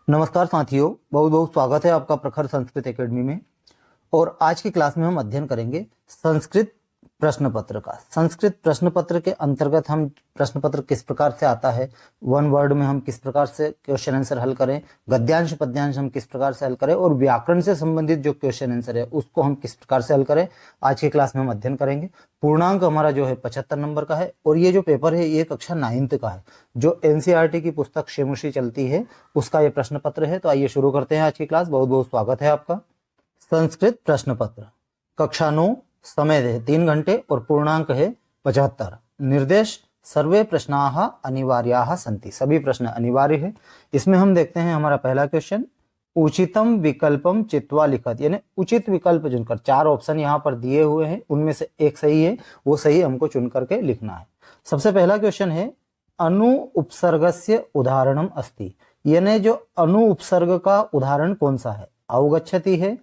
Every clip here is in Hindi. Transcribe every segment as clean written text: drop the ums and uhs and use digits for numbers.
नमस्कार साथियों, बहुत बहुत स्वागत है आपका प्रखर संस्कृत एकेडमी में। और आज की क्लास में हम अध्ययन करेंगे संस्कृत प्रश्न पत्र का। संस्कृत प्रश्न पत्र के अंतर्गत हम प्रश्न पत्र किस प्रकार से आता है, वन वर्ड में हम किस प्रकार से क्वेश्चन आंसर हल करें, गद्यांश पद्यांश हम किस प्रकार से हल करें और व्याकरण से संबंधित जो क्वेश्चन आंसर है उसको हम किस प्रकार से हल करें, आज की क्लास में हम अध्ययन करेंगे। पूर्णांक हमारा जो है 75 नंबर का है और ये जो पेपर है ये कक्षा 9th का है, जो एनसीईआरटी की पुस्तक क्षेमुषी चलती है उसका ये प्रश्न पत्र है। तो आइए शुरू करते हैं आज की क्लास। बहुत बहुत स्वागत है आपका। संस्कृत प्रश्न पत्र कक्षा 9, समय है 3 घंटे और पूर्णांक है 75। निर्देश सर्वे प्रश्नाः अनिवार्याः सन्ति, सभी प्रश्न अनिवार्य है। इसमें हम देखते हैं हमारा पहला क्वेश्चन, उचितम विकल्पम चित्वा लिखत, यानी उचित विकल्प चुनकर 4 ऑप्शन यहाँ पर दिए हुए हैं, उनमें से एक सही है, वो सही हमको चुन करके लिखना है। सबसे पहला क्वेश्चन है अनु उपसर्गस्य उदाहरणम अस्ति, यानी जो अनु उपसर्ग का उदाहरण कौन सा है, अवगच्छति है,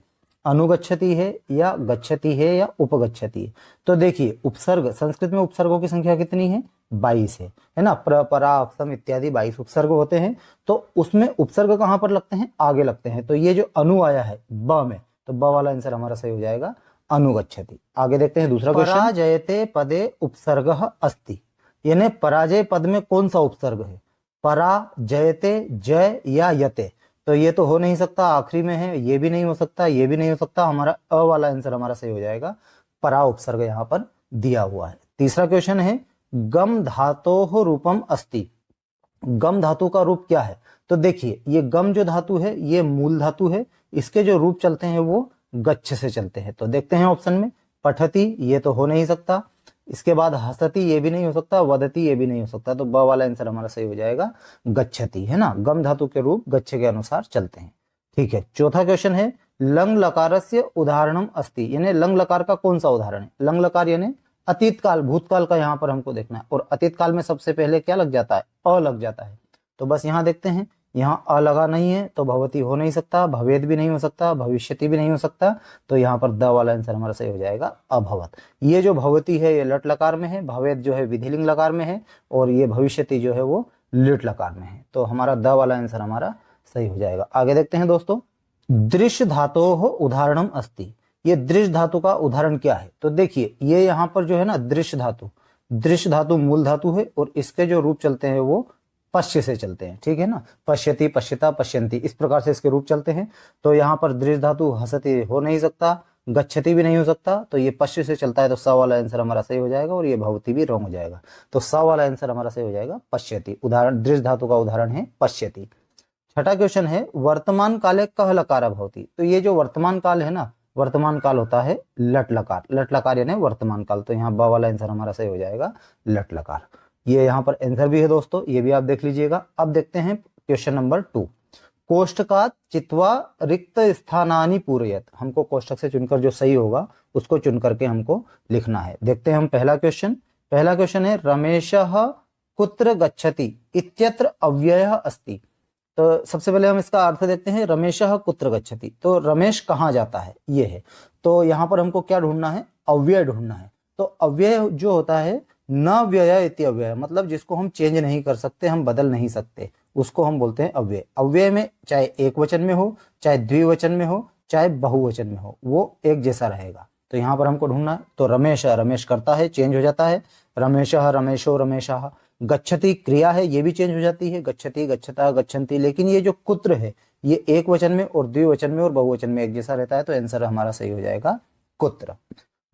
अनुगच्छति है या गच्छति है या उपगच्छति है। तो देखिए उपसर्ग, संस्कृत में उपसर्गों की संख्या कितनी है, 22 है ना। प्र परा अक्षम इत्यादि 22 उपसर्ग होते हैं। तो उसमें उपसर्ग कहां पर लगते हैं, आगे लगते हैं। तो ये जो अनु आया है ब में, तो ब वाला आंसर हमारा सही हो जाएगा अनुगच्छति। आगे देखते हैं दूसरा क्वेश्चन, पराजयते पदे उपसर्गः अस्ति, यानी पराजय पद में कौन सा उपसर्ग है, परा जयते, जय या यते। तो ये तो हो नहीं सकता, आखिरी में है, ये भी नहीं हो सकता, ये भी नहीं हो सकता। हमारा अ वाला आंसर हमारा सही हो जाएगा, परा उपसर्ग यहाँ पर दिया हुआ है। तीसरा क्वेश्चन है गम धातोः रूपम अस्ति, गम धातु का रूप क्या है। तो देखिए ये गम जो धातु है ये मूल धातु है, इसके जो रूप चलते हैं वो गच्छ से चलते हैं। तो देखते हैं ऑप्शन में, पठति ये तो हो नहीं सकता, इसके बाद हसति ये भी नहीं हो सकता, वदति ये भी नहीं हो सकता। तो ब वाला आंसर हमारा सही हो जाएगा गच्छति, है ना। गम धातु के रूप गच्छ के अनुसार चलते हैं। ठीक है, चौथा क्वेश्चन है लंग लकारस्य उदाहरणम अस्ति, यानी लंग लकार का कौन सा उदाहरण है। लंग लकार यानी अतीत काल, भूतकाल का यहाँ पर हमको देखना है। और अतीत काल में सबसे पहले क्या लग जाता है, अ लग जाता है। तो बस यहाँ देखते हैं, यहाँ अ लगा नहीं है तो भवती हो नहीं सकता, भवेद भी नहीं हो सकता, भविष्यति भी नहीं हो सकता। तो यहाँ पर द वाला आंसर हमारा सही हो जाएगा अभवत। ये जो भवती है ये लट लकार में है, भवेद जो है विधिलिंग लकार में है और ये भविष्यति जो है वो लिट लकार में है। तो हमारा द वाला आंसर हमारा सही हो जाएगा। आगे देखते हैं दोस्तों, दृश्य धातोः उदाहरणम अस्ति, ये दृश्य धातु का उदाहरण क्या है। तो देखिए ये यहाँ पर जो है ना दृश्य धातु, दृश्य धातु मूल धातु है और इसके जो रूप चलते हैं वो पश्य से चलते हैं। ठीक है ना, पश्यति, पश्यता, पश्यन्ति, इस प्रकार से इसके रूप चलते हैं। तो यहाँ पर दृश्य धातु हसति हो नहीं सकता, गच्छति भी नहीं हो सकता। तो ये पश्य से चलता है, तो स वाला आंसर हमारा सही हो जाएगा और ये भवति भी रॉन्ग हो जाएगा। तो स वाला आंसर हमारा सही हो जाएगा पश्यति। उदाहरण दृश्य धातु का उदाहरण है पश्यति। छठा क्वेश्चन है वर्तमान काले कह लकार भवति, तो ये जो वर्तमान काल है ना, वर्तमान काल होता है लट लकार, लट लकार यानी वर्तमान काल। तो यहाँ ब वाला आंसर हमारा सही हो जाएगा लट लकार। ये यहाँ पर आंसर भी है दोस्तों, ये भी आप देख लीजिएगा। अब देखते हैं क्वेश्चन नंबर 2, कोष्टकात् चित्वा रिक्त स्थानानि पूरयत, हमको कोष्टक से चुनकर जो सही होगा उसको चुन करके हमको लिखना है। देखते हैं हम पहला क्वेश्चन। पहला क्वेश्चन है रमेशः कुत्र गच्छति इत्यत्र अव्ययः अस्ति। तो सबसे पहले हम इसका अर्थ देखते हैं, रमेशः कुत्र गच्छति, तो रमेश कहाँ जाता है ये है। तो यहाँ पर हमको क्या ढूंढना है, अव्यय ढूंढना है। तो अव्यय जो होता है न व्यय इति अव्यय, मतलब जिसको हम चेंज नहीं कर सकते, हम बदल नहीं सकते, उसको हम बोलते हैं अव्यय। अव्यय में चाहे एक वचन में हो, चाहे द्विवचन में हो, चाहे बहुवचन में हो, वो एक जैसा रहेगा। तो यहाँ पर हमको ढूंढना है। तो रमेश, रमेश करता है, चेंज हो जाता है, रमेशः, रमेशो, रमेशः। गच्छति क्रिया है, ये भी चेंज हो जाती है, गच्छति, गच्छता, गच्छन्ति। लेकिन ये जो कुत्र है ये एक वचन में और द्विवचन में और बहुवचन में एक जैसा रहता है। तो आंसर हमारा सही हो जाएगा कुत्र।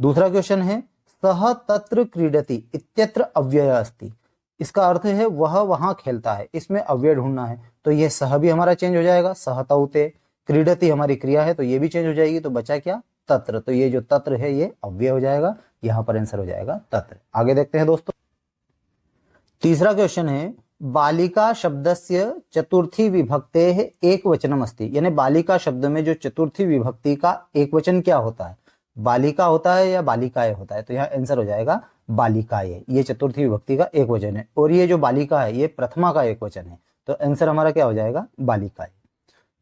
दूसरा क्वेश्चन है सह तत्र क्रीडति इत्यत्र अव्यय अस्ति, इसका अर्थ है वह वहां खेलता है, इसमें अव्यय ढूंढना है। तो ये सह भी हमारा चेंज हो जाएगा, सह तौते। क्रीडति हमारी क्रिया है तो ये भी चेंज हो जाएगी। तो बचा क्या, तत्र। तो ये जो तत्र है ये अव्यय हो जाएगा, यहाँ पर आंसर हो जाएगा तत्र। आगे देखते हैं दोस्तों, तीसरा क्वेश्चन है बालिका शब्दस्य चतुर्थी विभक्तेः एक वचनम अस्ति, यानी बालिका शब्द में जो चतुर्थी विभक्ति का एक वचन क्या होता है, बालिका होता है या बालिकाएं होता है। तो यहाँ आंसर हो जाएगा बालिकाएं, ये चतुर्थी विभक्ति का एक वचन है। और ये जो बालिका है ये प्रथमा का एक वचन है। तो आंसर हमारा क्या हो जाएगा, बालिकाएं।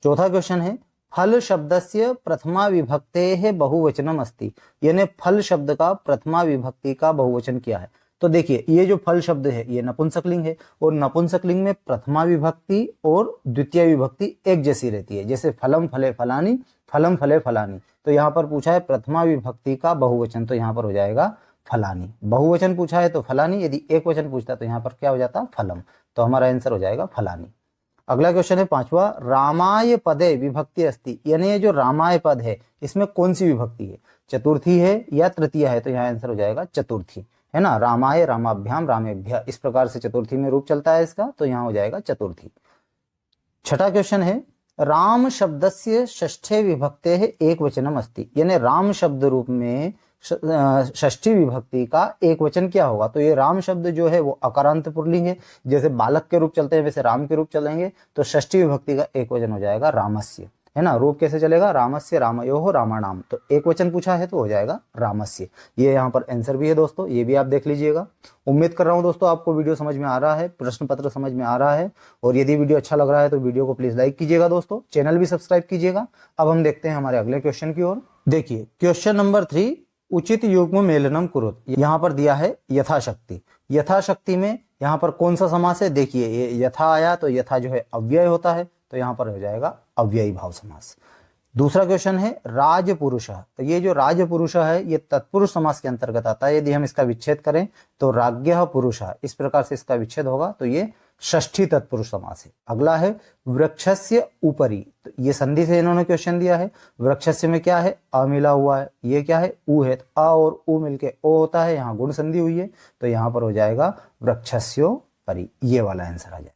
चौथा क्वेश्चन है फल शब्दस्य प्रथमा विभक्तेः बहुवचनम अस्ति, यानी फल शब्द का प्रथमा विभक्ति का बहुवचन क्या है। तो देखिए ये जो फल शब्द है ये नपुंसकलिंग है, और नपुंसकलिंग में प्रथमा विभक्ति और द्वितीय विभक्ति एक जैसी रहती है, जैसे फलम फले फलानी, फलम फले फलानी। तो यहाँ पर पूछा है प्रथमा विभक्ति का बहुवचन, तो यहाँ पर हो जाएगा फलानी। बहुवचन पूछा है तो फलानी, यदि एक वचन पूछता है तो यहाँ पर क्या हो जाता, फलम। तो हमारा आंसर हो जाएगा फलानी। अगला क्वेश्चन है 5वां, रामाय पदे विभक्ति अस्ति, यानी ये जो रामाय पद है इसमें कौन सी विभक्ति है, चतुर्थी है या तृतीय है, तो यहाँ आंसर हो जाएगा चतुर्थी, है ना। रामाय, रामाभ्याम, रामेभ्य, इस प्रकार से चतुर्थी में रूप चलता है इसका, तो यहाँ हो जाएगा चतुर्थी। छठा क्वेश्चन है, राम शब्दस्य षष्ठे विभक्ते है एक वचनम अस्ति, यानी राम शब्द रूप में षष्ठी विभक्ति का एक वचन क्या होगा, तो ये राम शब्द जो है वो अकारांत पुल्लिंग है, जैसे बालक के रूप चलते हैं वैसे राम के रूप चलेंगे, तो षष्ठी विभक्ति का एक वचन हो जाएगा रामस्य, है ना। रूप कैसे चलेगा, रामस्य रामयोः रामाणाम, तो एक वचन पूछा है तो हो जाएगा रामस्य। ये यहाँ पर आंसर भी है दोस्तों, ये भी आप देख लीजिएगा। उम्मीद कर रहा हूँ दोस्तों आपको वीडियो समझ में आ रहा है, प्रश्न पत्र समझ में आ रहा है, और यदि वीडियो अच्छा लग रहा है तो वीडियो को प्लीज लाइक कीजिएगा दोस्तों, चैनल भी सब्सक्राइब कीजिएगा। अब हम देखते हैं हमारे अगले क्वेश्चन की ओर। देखिए क्वेश्चन नंबर 3, उचित युग्म मेलनम कुरुत, यहाँ पर दिया है यथाशक्ति। यथाशक्ति में यहाँ पर कौन सा समास है, देखिए ये यथा आया तो यथा जो है अव्यय होता है, तो यहाँ पर हो जाएगा अव्ययी भाव समास। दूसरा क्वेश्चन है राजपुरुष, तो ये जो राजपुरुष है ये तत्पुरुष समास के अंतर्गत आता है, यदि हम इसका विच्छेद करें तो राज्ञः पुरुष, इस प्रकार से इसका विच्छेद होगा, तो ये षष्ठी तत्पुरुष समास है। अगला है वृक्षस्य उपरि, तो ये संधि से इन्होंने क्वेश्चन दिया है। वृक्षस्य में क्या है, अ मिला हुआ है, ये क्या है, उ है, तो अ और उ मिलके ओ होता है, यहाँ गुण संधि हुई है, तो यहाँ पर हो जाएगा वृक्षस्योपरि, ये वाला आंसर आ जाएगा।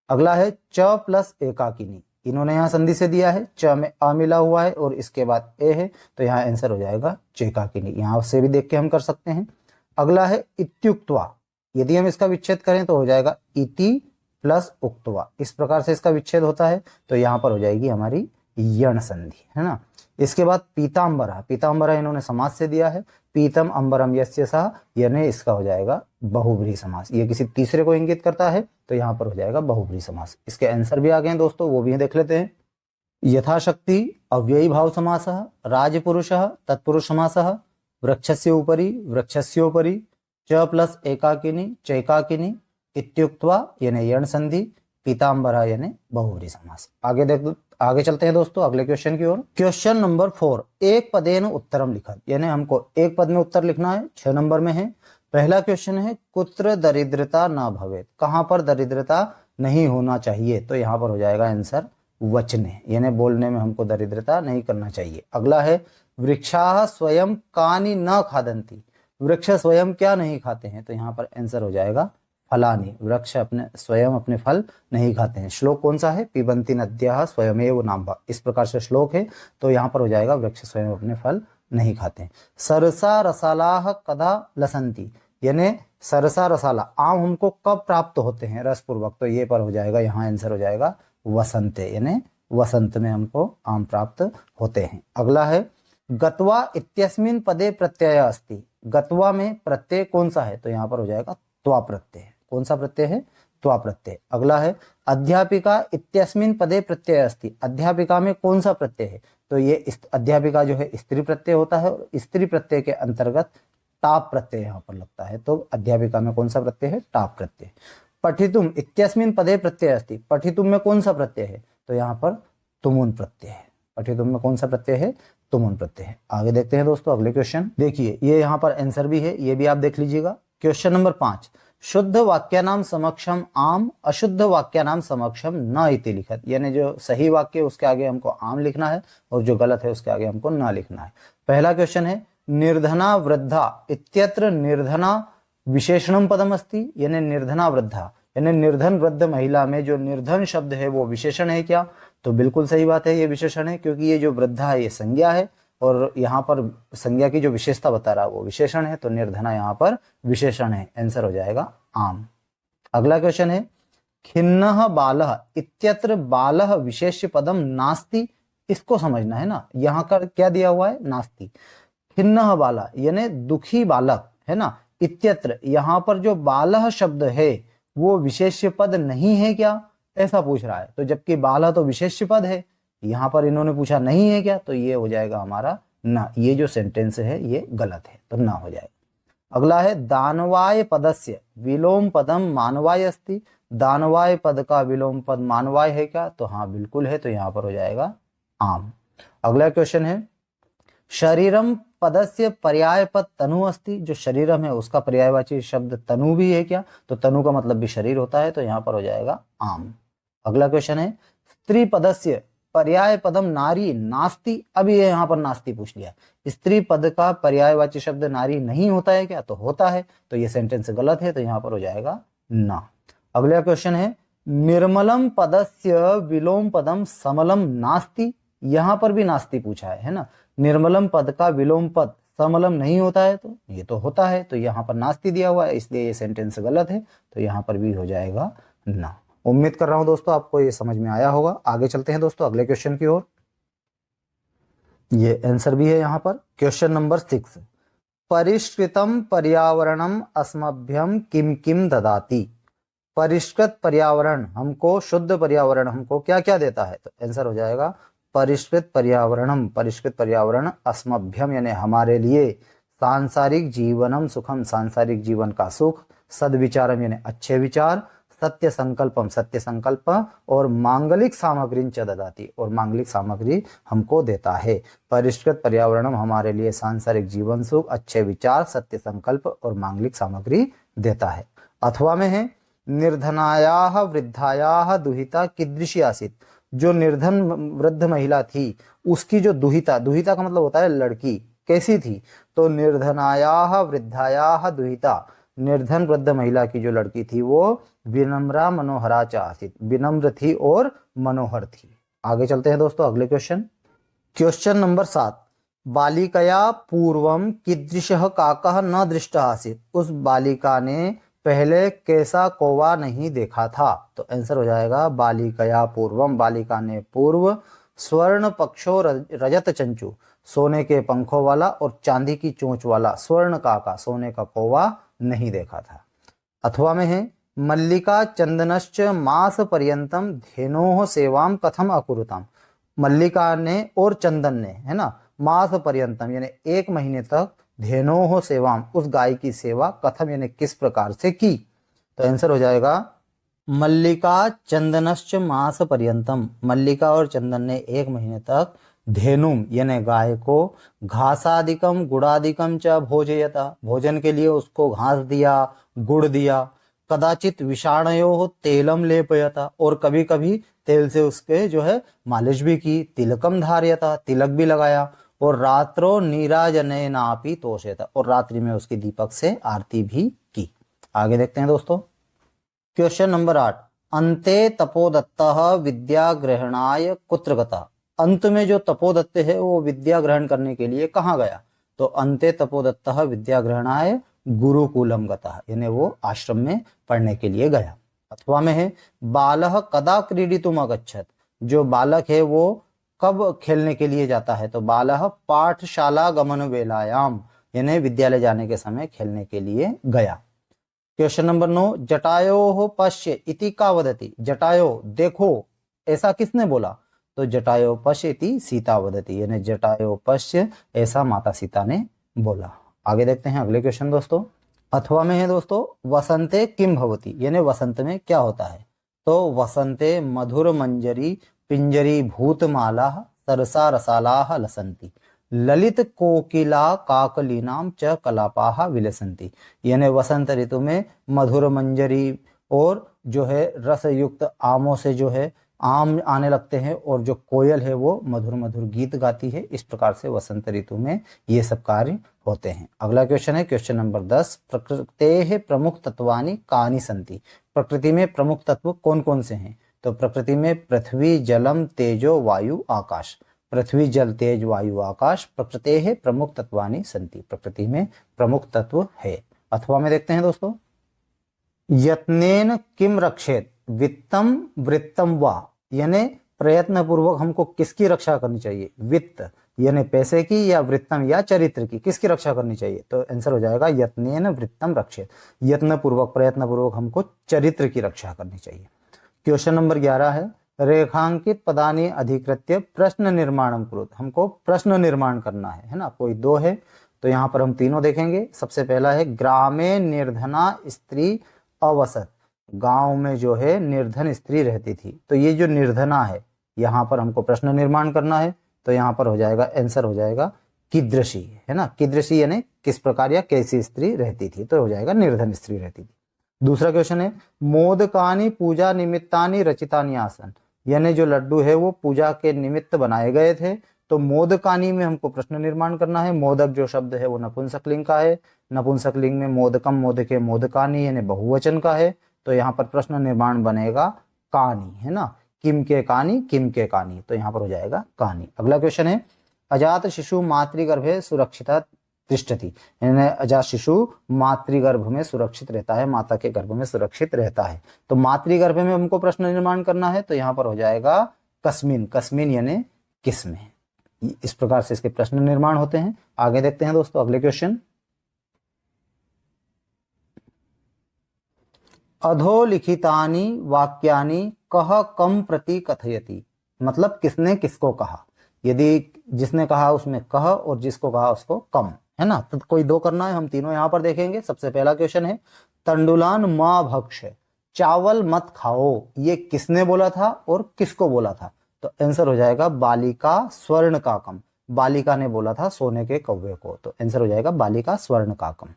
अगला है च प्लस एकाकिनी, इन्होंने यहाँ संधि से दिया है, च में अ मिला हुआ है और इसके बाद ए है, तो यहाँ आंसर हो जाएगा चेकाकिनी, यहाँ से भी देख के हम कर सकते हैं। अगला है इत्युक्त्वा, यदि हम इसका विच्छेद करें तो हो जाएगा इति प्लस उक्त्वा, इस प्रकार से इसका विच्छेद होता है, तो यहाँ पर हो जाएगी हमारी यण संधि, है ना। इसके बाद पीताम्बरा, पीताम्बरा इन्होंने समास से दिया है, पीतम अंबरम यस्य सह, यानी इसका हो जाएगा बहुब्रीहि समास, ये किसी तीसरे को इंगित करता है, तो यहाँ पर हो जाएगा बहुब्रीहि समास। इसके आंसर भी आ गए दोस्तों, वो भी देख लेते हैं। यथाशक्ति अव्ययी भाव समासः, राजपुरुषः तत्पुरुष समासः, वृक्षस्य उपरि वृक्षस्योपरि, च प्लस एकाकिनी चैकाकिनी, इत्युक्त्वा यानी यण संधि, पीताम्बरा यानी बहुब्रीहि समास। आगे चलते हैं दोस्तों अगले क्वेश्चन की ओर। क्वेश्चन नंबर 4, एक पदेन उत्तरम लिखत, यानी हमको एक पद में उत्तर लिखना है, 6 नंबर में है। पहला क्वेश्चन है कुत्र दरिद्रता न भवेत, कहां पर दरिद्रता नहीं होना चाहिए, तो यहाँ पर हो जाएगा आंसर वचने, यानी बोलने में हमको दरिद्रता नहीं करना चाहिए। अगला है वृक्षाः स्वयं कानि न खादन्ति, वृक्ष स्वयं क्या नहीं खाते हैं, तो यहाँ पर आंसर हो जाएगा फलानि, वृक्ष अपने स्वयं अपने फल नहीं खाते हैं। श्लोक कौन सा है, पिबन्ति नद्याः स्वयमेव नाम्भः, इस प्रकार से श्लोक है, तो यहाँ पर हो जाएगा वृक्ष स्वयं अपने फल नहीं खाते हैं। सरसा रसालाः कदा लसन्ति, यानी सरसा रसाला आम हमको कब प्राप्त होते हैं रसपूर्वक, तो ये पर हो जाएगा, यहाँ आंसर हो जाएगा वसंते, यानी वसंत में हमको आम प्राप्त होते हैं। अगला है गत्वा इत्यस्मिन् पदे प्रत्यय अस्ति, गत्वा में प्रत्यय कौन सा है, तो यहाँ पर हो जाएगा त्वा प्रत्यय, कौन सा प्रत्यय है, त्वा प्रत्यय। अगला है अध्यापिका इत्यस्मिन् पदे प्रत्यय अस्ति, अध्यापिका में कौन सा प्रत्यय है, तो ये अध्यापिका जो है स्त्री प्रत्यय होता है, और स्त्री प्रत्यय के अंतर्गत टाप प्रत्यय यहाँ पर लगता है, तो अध्यापिका में कौन सा प्रत्यय है, टाप प्रत्यय। पठितुम इत्यस्मिन् पदे प्रत्यय अस्ति, पठितुम में कौन सा प्रत्यय है, तो यहाँ पर तुमुन प्रत्यय है, पठितुम में कौन सा प्रत्यय है, तुमुन प्रत्यय है। आगे देखते हैं दोस्तों अगले क्वेश्चन। देखिए ये यहाँ पर आंसर भी है, ये भी आप देख लीजिएगा। क्वेश्चन नंबर 5, शुद्ध वाक्यानाम समक्षम आम, अशुद्ध वाक्यानाम समक्षम न इति लिखत, यानी जो सही वाक्य उसके आगे हमको आम लिखना है और जो गलत है उसके आगे हमको न लिखना है। पहला क्वेश्चन है निर्धना वृद्धा इत्यत्र निर्धना विशेषणम पदम अस्ति, यानी निर्धना वृद्धा यानी निर्धन वृद्ध महिला में जो निर्धन शब्द है वो विशेषण है क्या, तो बिल्कुल सही बात है, ये विशेषण है, क्योंकि ये जो वृद्धा है ये संज्ञा है, और यहाँ पर संज्ञा की जो विशेषता बता रहा है वो विशेषण है, तो निर्धना यहाँ पर विशेषण है, आंसर हो जाएगा आम। अगला क्वेश्चन है खिन्नः बालः इत्यत्र बालः विशेष्य पदम नास्ति, इसको समझना है ना, यहाँ का क्या दिया हुआ है, नास्ति। खिन्नः बालः यानी दुखी बालक, है ना, इत्यत्र यहाँ पर जो बालः शब्द है वो विशेष्य पद नहीं है क्या, ऐसा पूछ रहा है, तो जबकि बालः तो विशेष्य पद है, यहाँ पर इन्होंने पूछा नहीं है क्या, तो ये हो जाएगा हमारा ना, ये जो सेंटेंस है ये गलत है, तो ना हो जाएगा। अगला है दानवाय पदस्य विलोम पदम मानवाय अस्ति। दानवाय पद का विलोम पद मानवाय है क्या? तो हाँ बिल्कुल है, तो यहाँ पर हो जाएगा आम। अगला क्वेश्चन है शरीरम पदस्य पर्याय पद तनु अस्ति। जो शरीरम है उसका पर्यायवाची शब्द तनु भी है क्या? तो तनु का मतलब भी शरीर होता है, तो यहाँ पर हो जाएगा आम। अगला क्वेश्चन है स्त्री पदस्य पर्याय पदम नारी नास्ति। अब ये यहाँ पर नास्ति पूछ लिया। स्त्री पद का पर्यायवाची शब्द नारी नहीं होता है क्या? तो होता है, तो ये सेंटेंस गलत है, तो यहाँ पर हो जाएगा ना। अगला क्वेश्चन है निर्मलम पदस्य विलोम पदम समलम नास्ति। यहाँ पर भी नास्ति पूछा है ना। निर्मलम पद का विलोम पद समलम नहीं होता है, तो ये तो होता है, तो यहाँ पर नास्ति दिया हुआ है, इसलिए ये सेंटेंस गलत है, तो यहाँ पर भी हो जाएगा ना। उम्मीद कर रहा हूं दोस्तों आपको ये समझ में आया होगा। आगे चलते हैं दोस्तों अगले क्वेश्चन की ओर। ये आंसर भी है यहाँ पर। क्वेश्चन नंबर 6 परिष्कृतम पर्यावरणम अस्मभ्यम किम किम ददाति। परिष्कृत पर्यावरण हमको, शुद्ध पर्यावरण हमको क्या क्या देता है? तो आंसर हो जाएगा परिष्कृत पर्यावरणम। परिष्कृत पर्यावरण अस्मभ्यम यानी हमारे लिए सांसारिक जीवनम सुखम, सांसारिक जीवन का सुख, सद्विचारम यानी अच्छे विचार, सत्य संकल्पम सत्य संकल्प, और मांगलिक सामग्री च ददाति, और मांगलिक सामग्री हमको देता है। परिष्कृत पर्यावरणम हमारे लिए सांसारिक जीवन सुख, अच्छे विचार, सत्य संकल्प और मांगलिक सामग्री देता है। अथवा में है निर्धनायाः वृद्धायाः दुहिता कीदृशी आसीत्। जो निर्धन वृद्ध महिला थी उसकी जो दुहिता, दुहिता का मतलब होता है लड़की, कैसी थी? तो निर्धनायाः वृद्धायाः दुहिता, निर्धन वृद्ध महिला की जो लड़की थी वो विनम्रा मनोहरा च आसीत्, विनम्र थी और मनोहर थी। आगे चलते हैं दोस्तों अगले क्वेश्चन। क्वेश्चन नंबर 7 बालिकया पूर्वम कीदृशः काकः न दृष्टः आसीत्। उस बालिका ने पहले कैसा कौवा नहीं देखा था? तो आंसर हो जाएगा बालिकया पूर्वम, बालिका ने पूर्व स्वर्ण पक्षो रजत चंचू, सोने के पंखों वाला और चांदी की चोंच वाला स्वर्ण काका, सोने का कौवा नहीं देखा था। अथवा में है मल्लिका चंदनश्च मास पर्यंतम धेनोः सेवाम कथम अकुरुताम। मल्लिका ने और चंदन ने, है ना, मास पर्यंतम यानी 1 महीने तक, धेनोः सेवाम उस गाय की सेवा, कथम यानी किस प्रकार से की? तो आंसर हो जाएगा मल्लिका चंदनश्च मास पर्यंतम। मल्लिका और चंदन ने 1 महीने तक धेनुम यानी गाय को घासादिकम गुड़ादिकम च भोजयता, भोजन के लिए उसको घास दिया, गुड़ दिया, कदाचित विषाणयो तेलम लेपयता, और कभी कभी तेल से उसके जो है मालिश भी की, तिलकम धार्यता तिलक भी लगाया, और रात्रो नीराजनेनापि तोषयता, और रात्रि में उसकी दीपक से आरती भी की। आगे देखते हैं दोस्तों क्वेश्चन नंबर 8 अन्ते तपोदत्तः विद्या ग्रहणाय कुत्र गता। अंत में जो तपोदत्त है वो विद्या ग्रहण करने के लिए कहाँ गया? तो अन्ते तपोदत्तः विद्या ग्रहणाय गुरुकुलम गता, यानी वो आश्रम में पढ़ने के लिए गया। अथवा में है बालः कदा क्रीडितुम अगच्छत्। जो बालक है वो कब खेलने के लिए जाता है? तो बालः पाठशाला गमन वेलायाम, यानी विद्यालय जाने के समय खेलने के लिए गया। क्वेश्चन नंबर 9 जटायो पश्य इति का वदति। जटायो देखो ऐसा किसने बोला? तो जटायो पश्य इति सीता वदति, यानी जटायो पश्य ऐसा माता सीता ने बोला। आगे देखते हैं अगले क्वेश्चन दोस्तों। अथवा में है दोस्तों वसंते किम भवति, यानी वसंत में क्या होता है? तो वसंते मधुर मंजरी पिंजरी भूतमाला सरसा रसालाः लसंती, ललित कोकिला काकलीनाम च कलापाः विलसंती। यानी वसंत ऋतु में मधुर मंजरी और जो है रस युक्त आमों से जो है आम आने लगते हैं, और जो कोयल है वो मधुर मधुर गीत गाती है। इस प्रकार से वसंत ऋतु में ये सब कार्य होते हैं। अगला क्वेश्चन है क्वेश्चन नंबर 10 प्रकृतेः प्रमुख तत्वानि कानि सन्ति। प्रकृति में प्रमुख तत्व कौन कौन से हैं? तो प्रकृति में पृथ्वी जलम तेजो वायु आकाश, पृथ्वी जल तेज वायु आकाश प्रकृतेः प्रमुख तत्वानि सन्ति, प्रकृति में प्रमुख तत्व है। अथवा में देखते हैं दोस्तों यत्नेन किम रक्षेत वित्तम वृत्तम वा, यानी प्रयत्न पूर्वक हमको किसकी रक्षा करनी चाहिए? वित्त यानी पैसे की, या वृत्तम या चरित्र की, किसकी रक्षा करनी चाहिए? तो आंसर हो जाएगा यत्नेन वृत्तम रक्षेत, यत्न पूर्वक प्रयत्न पूर्वक हमको चरित्र की रक्षा करनी चाहिए। क्वेश्चन नंबर 11 है रेखांकित पदानि अधिकृत्य प्रश्न निर्माणम कुरुत। हमको प्रश्न निर्माण करना है ना। कोई 2 है तो यहाँ पर हम तीनों देखेंगे। सबसे पहला है ग्रामे निर्धना स्त्री अवसत, गांव में जो है निर्धन स्त्री रहती थी। तो ये जो निर्धना है, यहाँ पर हमको प्रश्न निर्माण करना है, तो यहाँ पर हो जाएगा आंसर हो जाएगा कीदृशी, है ना। कीदृशी यानी किस प्रकार या कैसी स्त्री रहती थी, तो हो जाएगा निर्धन स्त्री रहती थी। दूसरा क्वेश्चन है मोदकानी पूजा निमित्तानी रचितानि आसन, यानी जो लड्डू है वो पूजा के निमित्त बनाए गए थे। तो मोदकानी में हमको प्रश्न निर्माण करना है। मोदक जो शब्द है वो नपुंसकलिंग का है, नपुंसकलिंग में मोदकम मोदके मोदकानी यानी बहुवचन का है। तो यहाँ पर प्रश्न निर्माण बनेगा कानी, है ना, किम के कानी, किम के कानी, तो यहाँ पर हो जाएगा कानी। अगला क्वेश्चन है अजात शिशु मातृगर्भे सुरक्षिता तिष्ठति, यानी अजात शिशु मातृगर्भ में सुरक्षित रहता है, माता के गर्भ में सुरक्षित रहता है। तो मातृगर्भ में हमको प्रश्न निर्माण करना है, तो यहाँ पर हो जाएगा कस्मिन, कस्मिन यानी किसमें। इस प्रकार से इसके प्रश्न निर्माण होते हैं। आगे देखते हैं दोस्तों अगले क्वेश्चन। अधोलिखितानि वाक्यानि कह कम प्रति कथयति, मतलब किसने किसको कहा। यदि जिसने कहा उसमें कह और जिसको कहा उसको कम, है ना। तो कोई दो करना है, हम तीनों यहाँ पर देखेंगे। सबसे पहला क्वेश्चन है तंडुलान माँ भक्ष, चावल मत खाओ, ये किसने बोला था और किसको बोला था। तो आंसर हो जाएगा बालिका स्वर्ण काकम, बालिका ने बोला था सोने के कौवे को, तो आंसर हो जाएगा बालिका स्वर्ण काकम।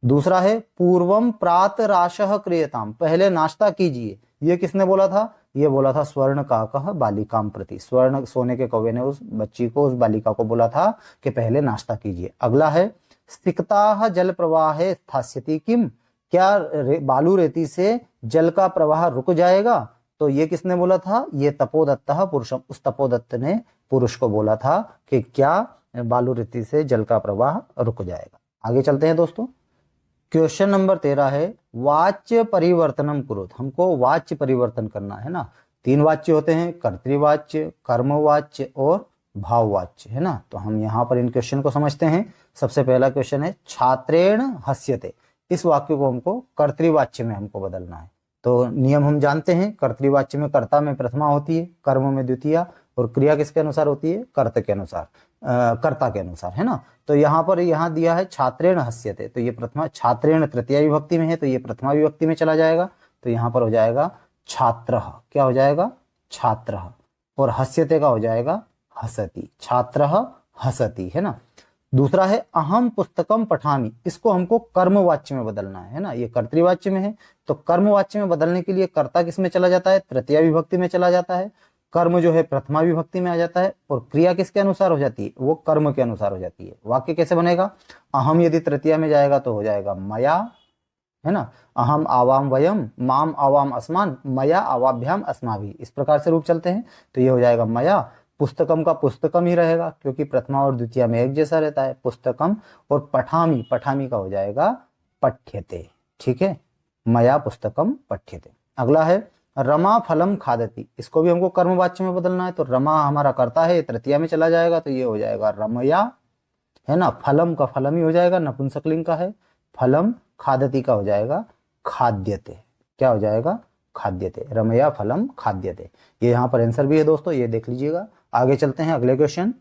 दूसरा है पूर्वम प्रातराशः क्रियताम, पहले नाश्ता कीजिए, ये किसने बोला था, ये बोला था स्वर्ण काकः बालिकाम प्रति, स्वर्ण सोने के कौवे ने उस बच्ची को, उस बालिका को बोला था कि पहले नाश्ता कीजिए। अगला है सिक्ताः जल प्रवाहे स्थास्यति किम, क्या बालू रेती से जल का प्रवाह रुक जाएगा। तो ये किसने बोला था, ये तपोदत्तः पुरुषम, उस तपोदत्त ने पुरुष को बोला था कि क्या बालू रेती से जल का प्रवाह रुक जाएगा। आगे चलते हैं दोस्तों। क्वेश्चन नंबर 13 है वाच्य परिवर्तनम कुरुत, हमको वाच्य परिवर्तन करना है ना। 3 वाच्य होते हैं, कर्तृवाच्य, कर्मवाच्य और भाववाच्य, है ना। तो हम यहाँ पर इन क्वेश्चन को समझते हैं। सबसे पहला क्वेश्चन है छात्रेण हस्यते, इस वाक्य को हमको कर्तृवाच्य में हमको बदलना है। तो नियम हम जानते हैं, कर्तृवाच्य में कर्ता में प्रथमा होती है, कर्म में द्वितीया, और क्रिया किसके अनुसार होती है, कर्ता के अनुसार, कर्ता के अनुसार, है ना। तो यहाँ पर यहाँ दिया है छात्रेण हस्यते, तो ये प्रथमा, छात्रेण तृतीया विभक्ति में है तो ये प्रथमा विभक्ति में चला जाएगा। तो यहाँ पर हो जाएगा छात्रः, क्या हो जाएगा छात्रः, और हस्यते का हो जाएगा हसति, छात्रः हसति, है ना। दूसरा है अहम पुस्तकम पठामि, इसको हमको कर्मवाच्य में बदलना है ना। ये कर्तृवाच्य में है, तो कर्मवाच्य में बदलने के लिए कर्ता किस में चला जाता है, तृतीया विभक्ति में चला जाता है, कर्म जो है प्रथमा विभक्ति में आ जाता है, और क्रिया किसके अनुसार हो जाती है, वो कर्म के अनुसार हो जाती है। वाक्य कैसे बनेगा, अहम यदि तृतीया में जाएगा तो हो जाएगा मया, है ना, अहम आवाम वयम, माम आवाम अस्मान, मया आवाभ्याम अस्माभि, इस प्रकार से रूप चलते हैं। तो ये हो जाएगा मया, पुस्तकम का पुस्तकम ही रहेगा क्योंकि प्रथमा और द्वितीय में एक जैसा रहता है पुस्तकम, और पठामी, पठामी का हो जाएगा पठ्यते, ठीक है, मया पुस्तकम पठ्यते। अगला है रमा फलम खादती, इसको भी हमको कर्मवाच्य में बदलना है। तो रमा हमारा कर्ता है, तृतीया में चला जाएगा तो ये हो जाएगा रमया, है ना। फलम का फलम ही हो जाएगा, नपुंसकलिंग का है, फलम, खादती का हो जाएगा खाद्यते, क्या हो जाएगा खाद्यते, रमया फलम खाद्यते। ये यहाँ पर आंसर भी है दोस्तों, ये देख लीजिएगा। आगे चलते हैं अगले क्वेश्चन।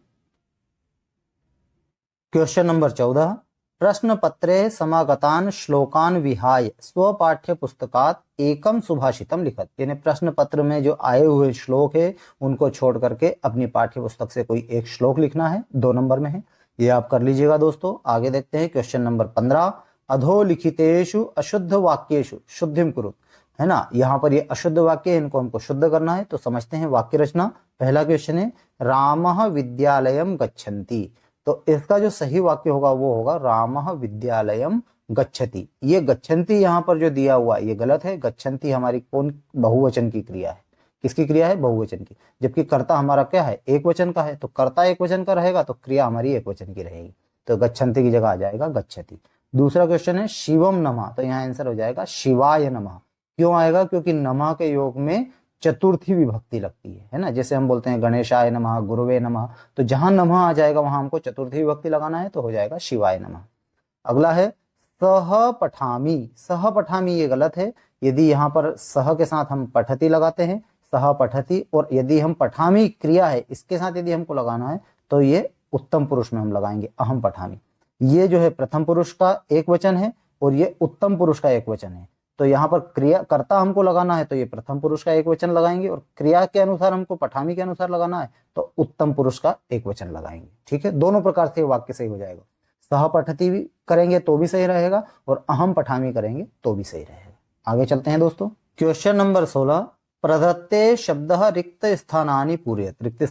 क्वेश्चन नंबर 14 प्रश्न पत्रे समागतान श्लोकान विहाय स्वपाठ्य पुस्तकात एकम सुभाषितम लिखत, यानी प्रश्न पत्र में जो आए हुए श्लोक है उनको छोड़ करके अपनी पाठ्य पुस्तक से कोई एक श्लोक लिखना है, 2 नंबर में है, ये आप कर लीजिएगा दोस्तों। आगे देखते हैं क्वेश्चन नंबर 15 अधोलिखितेषु अशुद्ध वाक्येषु शुद्धिम कुरुत, है ना। यहाँ पर ये अशुद्ध वाक्य है, इनको हमको शुद्ध करना है। तो समझते हैं वाक्य रचना। पहला क्वेश्चन है रामः विद्यालयम गच्छन्ति, तो इसका जो सही वाक्य होगा वो होगा रामः विद्यालयम गच्छति। ये गच्छन्ति यहाँ पर जो दिया हुआ ये गलत है। गच्छन्ति हमारी कौन बहुवचन की क्रिया है, किसकी क्रिया है, बहुवचन की, जबकि कर्ता हमारा क्या है, एक वचन का है। तो कर्ता एक वचन का रहेगा तो क्रिया हमारी एक वचन की रहेगी, तो गच्छन्ति की जगह आ जाएगा गच्छति। दूसरा क्वेश्चन है शिवम नमः, तो यहाँ आंसर हो जाएगा शिवाय नमः। क्यों आएगा, क्योंकि नमः के योग में चतुर्थी विभक्ति लगती है ना। जैसे हम बोलते हैं गणेशाय नमः, गुरुवे नमः, तो जहां नमः आ जाएगा वहां हमको चतुर्थी विभक्ति लगाना है, तो हो जाएगा शिवाय नमः। अगला है सह पठामी, सह पठामी ये गलत है। यदि यहाँ पर सह के साथ हम पठती लगाते हैं, सह पठती, और यदि हम पठामी क्रिया है इसके साथ यदि हमको लगाना है तो ये उत्तम पुरुष में हम लगाएंगे अहम पठामी। ये जो है प्रथम पुरुष का एक वचन है और ये उत्तम पुरुष का एक वचन है। तो यहाँ पर क्रिया कर्ता हमको लगाना है तो ये प्रथम पुरुष का एक वचन लगाएंगे, और क्रिया के अनुसार हमको पठामी के अनुसार लगाना है तो उत्तम पुरुष का एक वचन लगाएंगे। ठीक है, दोनों प्रकार से वाक्य सही हो जाएगा। सह पठती भी करेंगे तो भी सही रहेगा और अहम पठामी करेंगे तो भी सही रहेगा। आगे चलते हैं दोस्तों। क्वेश्चन नंबर 16, प्रदत्ते शब्द रिक्त स्थानानि पूरयेत्। रिक्त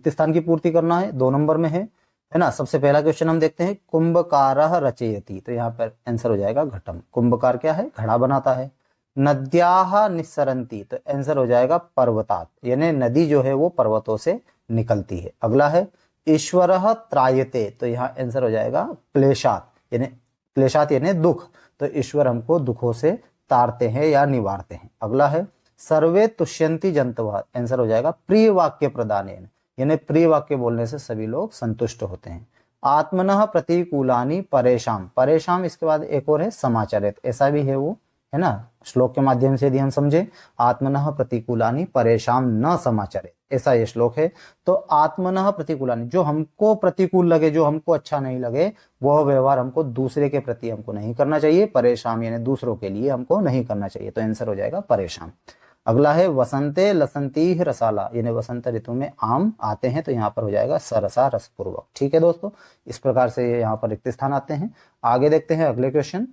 स्थान की पूर्ति करना है, 2 नंबर में है ना। सबसे पहला क्वेश्चन हम देखते हैं, कुंभकारः रचयति, तो यहाँ पर आंसर हो जाएगा घटम। कुंभकार क्या है? घड़ा बनाता है। नद्याः निस्सरन्ति, तो आंसर हो जाएगा पर्वतात्, यानी नदी जो है वो पर्वतों से निकलती है। अगला है ईश्वरः त्रायते, तो यहाँ आंसर हो जाएगा क्लेशात्, यानी दुख, तो ईश्वर हमको दुखों से तारते हैं या निवारते हैं। अगला है सर्वे तुष्यन्ति जन्तवः, आंसर हो जाएगा प्रिय वाक्य प्रदानेन, यानी प्रिय वाक्य बोलने से सभी लोग संतुष्ट होते हैं। आत्मनः प्रतिकूलानि परेशान, परेशान इसके बाद एक और है समाचरित, ऐसा भी है वो, है ना। श्लोक के माध्यम से यदि हम समझे, आत्मनः प्रतिकूलानि परेशान न समाचरित, ऐसा ये श्लोक है। तो आत्मनः प्रतिकूलानि, जो हमको प्रतिकूल लगे, जो हमको अच्छा नहीं लगे, वह व्यवहार हमको दूसरे के प्रति हमको नहीं करना चाहिए। परेशान यानी दूसरों के लिए हमको नहीं करना चाहिए, तो आंसर हो जाएगा परेशान। अगला है वसंते लसंती रसाला, यानी वसंत ऋतु में आम आते हैं, तो यहाँ पर हो जाएगा सरसा रसपूर्वक। ठीक है दोस्तों, इस प्रकार से यहाँ पर रिक्त स्थान आते हैं। आगे देखते हैं अगले क्वेश्चन।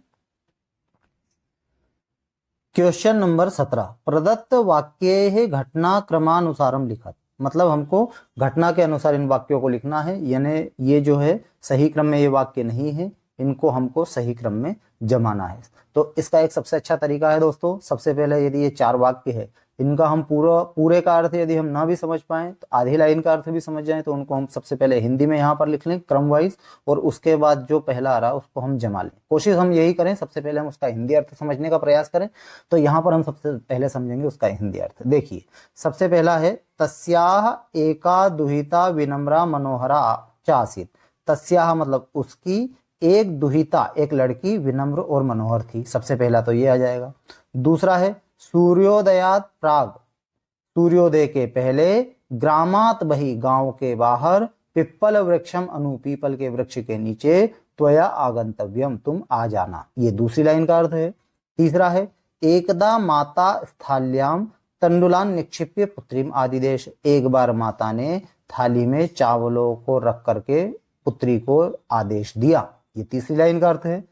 क्वेश्चन नंबर 17, प्रदत्त वाक्ये घटनाक्रमानुसारम लिखत, मतलब हमको घटना के अनुसार इन वाक्यों को लिखना है, यानी ये जो है सही क्रम में ये वाक्य नहीं है, इनको हमको सही क्रम में जमाना है। तो इसका एक सबसे अच्छा तरीका है दोस्तों, सबसे पहले यदि ये 4 वाक्य है, इनका हम पूरे का अर्थ यदि हम ना भी समझ पाए तो आधी लाइन का अर्थ भी समझ जाए, तो उनको हम सबसे पहले हिंदी में यहाँ पर लिख लें क्रम वाइज, और उसके बाद जो पहला आ रहा है उसको हम जमा लें। कोशिश हम यही करें, सबसे पहले हम उसका हिंदी अर्थ समझने का प्रयास करें। तो यहाँ पर हम सबसे पहले समझेंगे उसका हिंदी अर्थ। देखिए, सबसे पहला है तस्याह एका दुहिता विनम्रा मनोहरा चासीत। तस्याह मतलब उसकी, एक दुहिता एक लड़की विनम्र और मनोहर थी, सबसे पहला तो ये आ जाएगा। दूसरा है सूर्योदयात प्राग, सूर्योदय के पहले, ग्रामात बही गांव के बाहर, पिप्पल वृक्षम अनु पीपल के वृक्ष के नीचे, त्वया आगंतव्यम तुम आ जाना, ये दूसरी लाइन का अर्थ है। तीसरा है एकदा माता स्थाल्याम तंडुलान निक्षिप्य पुत्रीम आदिदेश, एक बार माता ने थाली में चावलों को रख करके पुत्री को आदेश दिया, ये तीसरी लाइन का अर्थ है।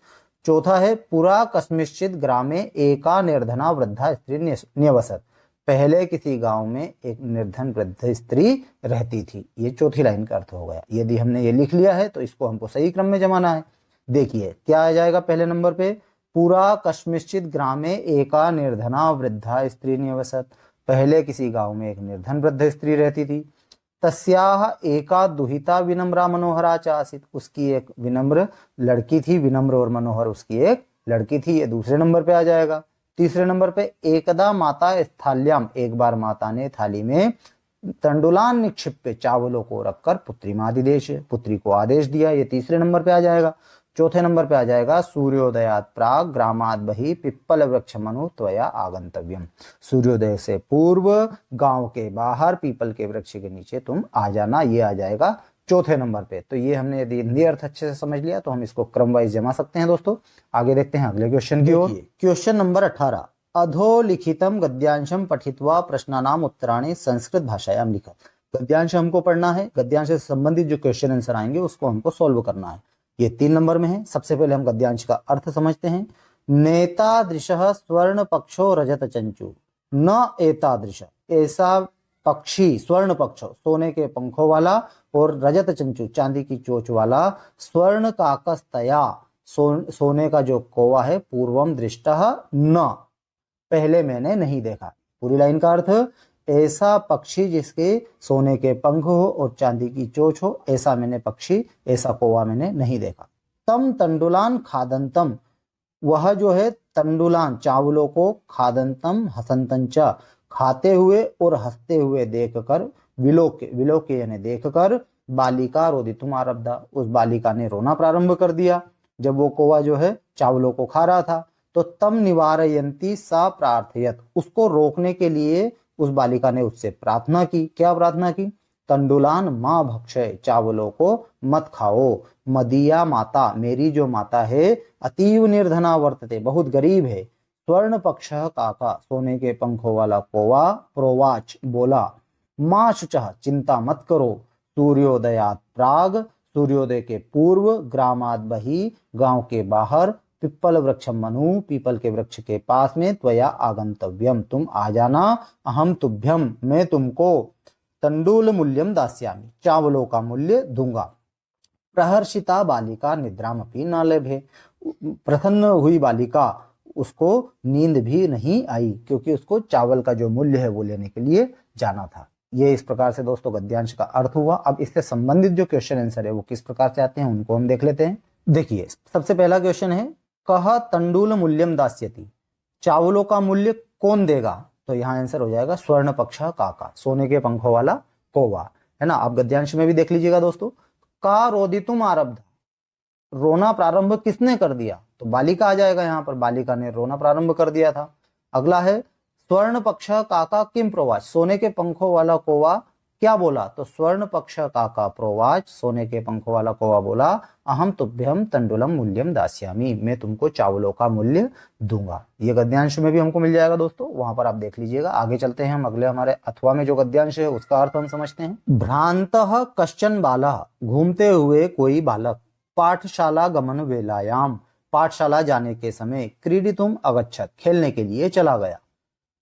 चौथा है पुरा कस्मिश्चित ग्रामे एका निर्धना वृद्धा स्त्री न्यवसत, पहले किसी गांव में एक निर्धन वृद्ध स्त्री रहती थी, ये चौथी लाइन का अर्थ हो गया। यदि हमने ये लिख लिया है तो इसको हमको सही क्रम में जमाना है। देखिए क्या आ जाएगा पहले नंबर पे, पुरा कस्मिश्चित ग्रामे एका निर्धना वृद्धा स्त्री न्यवसत, पहले किसी गांव में एक निर्धन वृद्ध स्त्री रहती थी। तस्याह एका दुहिता विनम्रा मनोहरा च आसीत, उसकी एक विनम्र लड़की थी, विनम्र और मनोहर उसकी एक लड़की थी, ये दूसरे नंबर पे आ जाएगा। तीसरे नंबर पे एकदा माता स्थाल्याम, एक बार माता ने थाली में तंडुलान निक्षिप्य चावलों को रखकर पुत्री आदिदेश, पुत्री को आदेश दिया, ये तीसरे नंबर पे आ जाएगा। चौथे नंबर पे आ जाएगा सूर्योदयात प्राग ग्रामात बही पिप्पल वृक्ष मनु त्वया आगंतव्यम, सूर्योदय से पूर्व गांव के बाहर पीपल के वृक्ष के नीचे तुम आ जाना, ये आ जाएगा चौथे नंबर पे। तो ये हमने यदि हिंदी अर्थ अच्छे से समझ लिया तो हम इसको क्रम वाइज जमा सकते हैं दोस्तों। आगे देखते हैं अगले क्वेश्चन की ओर। क्वेश्चन नंबर 18, अधोलिखितम गद्यांशम पठित्वा प्रश्नानाम उत्तराणि संस्कृत भाषायाम लिखत। गद्यांश हमको पढ़ना है, गद्यांश से संबंधित जो क्वेश्चन आंसर आएंगे उसको हमको सोल्व करना है, ये 3 नंबर में है। सबसे पहले हम गद्यांश का अर्थ समझते हैं। नेतादृशः स्वर्ण पक्षो रजत चंचु, न एतादृश, ऐसा पक्षी, स्वर्ण पक्ष सोने के पंखों वाला, और रजत चंचु चांदी की चोंच वाला, स्वर्ण काकस्तया सोने का जो कौवा है, पूर्वम दृष्टः न, पहले मैंने नहीं देखा। पूरी लाइन का अर्थ, ऐसा पक्षी जिसके सोने के पंख हो और चांदी की चोंच हो, ऐसा मैंने पक्षी, ऐसा कौवा मैंने नहीं देखा। तम तंडुलान खादंतम, वह जो है तंडुलान चावलों को, खादंतम हसंतंचा खाते हुए और हंसते हुए देखकर, विलोके, विलोके यानी देखकर, बालिका रोदितुम आरब्धा, उस बालिका ने रोना प्रारंभ कर दिया जब वो कौवा जो है चावलों को खा रहा था। तो तम निवारयंती सा प्रार्थयत, उसको रोकने के लिए उस बालिका ने उससे प्रार्थना की। क्या प्रार्थना की? तंडुलान माँ भक्षय, चावलों को मत खाओ। मदीया माता, मेरी जो माता है, अतीव निर्धना वर्तते, बहुत गरीब है। स्वर्ण पक्ष काका, सोने के पंखों वाला कौवा, प्रोवाच बोला। माँ शुचः, चिंता मत करो। सूर्योदयात प्राग, सूर्योदय के पूर्व। ग्रामाद बही, गांव के बाहर। पिप्पल वृक्षम मनु, पीपल के वृक्ष के पास में। त्वया आगंतव्यम, तुम आ जाना। अहम तुभ्यम, मैं तुमको। तंडुल मूल्यम दास्यामि, चावलों का मूल्य दूंगा। प्रहर्षिता बालिका निद्रामपि न लभे, प्रसन्न हुई बालिका, उसको नींद भी नहीं आई, क्योंकि उसको चावल का जो मूल्य है वो लेने के लिए जाना था। ये इस प्रकार से दोस्तों गद्यांश का अर्थ हुआ। अब इससे संबंधित जो क्वेश्चन आंसर है वो किस प्रकार से आते हैं उनको हम देख लेते हैं। देखिए, सबसे पहला क्वेश्चन है, कह तंडुल मूल्यम दास्यति, चावलों का मूल्य कौन देगा? तो यहाँ आंसर हो जाएगा स्वर्ण पक्ष काका, सोने के पंखों वाला कौवा, है ना। आप गद्यांश में भी देख लीजिएगा दोस्तों। का रोदितुम आरब्ध, रोना प्रारंभ किसने कर दिया? तो बालिका आ जाएगा यहाँ पर, बालिका ने रोना प्रारंभ कर दिया था। अगला है स्वर्ण पक्ष काका किम प्रोवाच, सोने के पंखों वाला कौवा क्या बोला? तो स्वर्ण पक्ष काका प्रोवाच, सोने के पंखों वाला कौवा बोला, अहम तुभ्यम तंडुलम मूल्यम दास्यामि, मैं तुमको चावलों का मूल्य दूंगा। ये गद्यांश में भी हमको मिल जाएगा दोस्तों, वहां पर आप देख लीजिएगा। आगे चलते हैं हम, अगले हमारे अथवा में जो गद्यांश है उसका अर्थ हम समझते हैं। भ्रांतः कश्चन बालः, घूमते हुए कोई बालक। पाठशाला गमन वेलायाम, पाठशाला जाने के समय। क्रीडितुम अगच्छत, खेलने के लिए चला गया।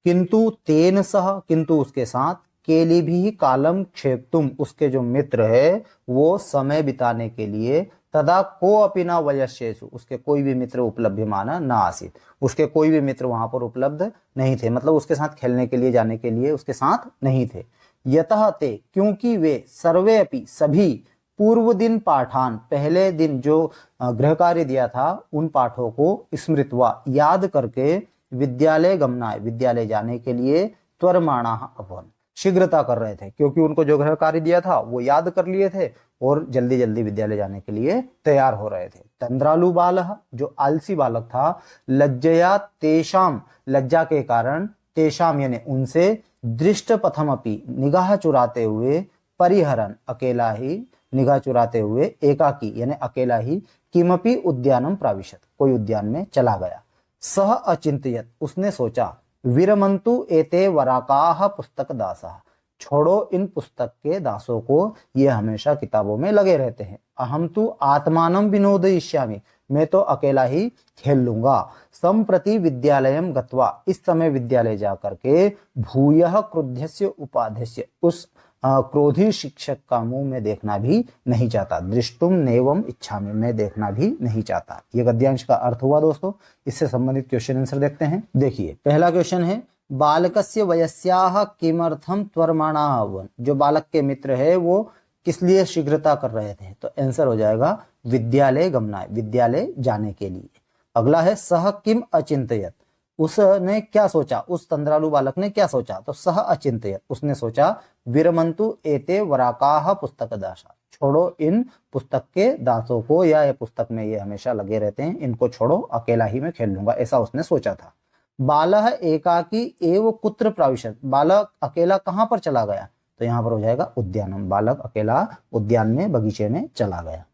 किंतु तेन सह, किंतु उसके साथ। केली भी कालम क्षेप्तुम, उसके जो मित्र है वो समय बिताने के लिए। तदा को अपिना वयस्येषु, उसके कोई भी मित्र उपलभ्यमाना न आसीत, उसके कोई भी मित्र वहां पर उपलब्ध नहीं थे, मतलब उसके साथ खेलने के लिए जाने के लिए उसके साथ नहीं थे। यतः ते, क्योंकि वे। सर्वे अपि, सभी। पूर्व दिन पाठान, पहले दिन जो गृह कार्य दिया था उन पाठों को स्मृत्वा, याद करके। विद्यालय गमनाय, विद्यालय जाने के लिए। त्वरमाणा अभवन्, शीघ्रता कर रहे थे, क्योंकि उनको जो गृह कार्य दिया था वो याद कर लिए थे और जल्दी जल्दी विद्यालय जाने के लिए तैयार हो रहे थे। तंद्रालु बालः, जो आलसी बालक था। लज्जया तेषाम, लज्जा के कारण। तेषाम यानी उनसे। दृष्ट पथमपि, निगाह चुराते हुए। परिहरन, अकेला ही, निगाह चुराते हुए। एकाकी यानी अकेला ही। किमपि उद्यानम प्राविशत, कोई उद्यान में चला गया। सह अचिंतयत, उसने सोचा। विरमंतु एते वराकाः पुस्तक दासः, छोड़ो इन पुस्तक के दासों को, ये हमेशा किताबों में लगे रहते हैं। अहम तु आत्मानं विनोदयिष्यामि, मैं तो अकेला ही खेल लूंगा। संप्रति विद्यालयम गत्वा, इस समय विद्यालय जाकर के। भूयः क्रुद्धस्य उपाध्यस्य, उस क्रोधी शिक्षक का मुंह में देखना भी नहीं चाहता। दृष्टुम नेवम इच्छामि, मैं देखना भी नहीं चाहता। ये गद्यांश का अर्थ हुआ दोस्तों। इससे संबंधित क्वेश्चन आंसर देखते हैं। देखिए, पहला क्वेश्चन है, बालकस्य वयस्याः किमर्थम त्वरमाणाः अभवन्, जो बालक के मित्र है वो किस लिए शीघ्रता कर रहे थे? तो आंसर हो जाएगा विद्यालय गमनाय, विद्यालय जाने के लिए। अगला है सह किम अचिंतयत, उसने क्या सोचा, उस तंद्रालु बालक ने क्या सोचा? तो सह अचिंतयत, उसने सोचा। विरमंतु एते वराकाः पुस्तक दासा, छोड़ो इन पुस्तक के दासों को, या ये पुस्तक में ये हमेशा लगे रहते हैं, इनको छोड़ो, अकेला ही मैं खेल लूंगा, ऐसा उसने सोचा था। बालः एकाकी एव कुत्र प्राविशत, बालक अकेला कहाँ पर चला गया? तो यहाँ पर हो जाएगा उद्यानम, बालक अकेला उद्यान में, बगीचे में चला गया।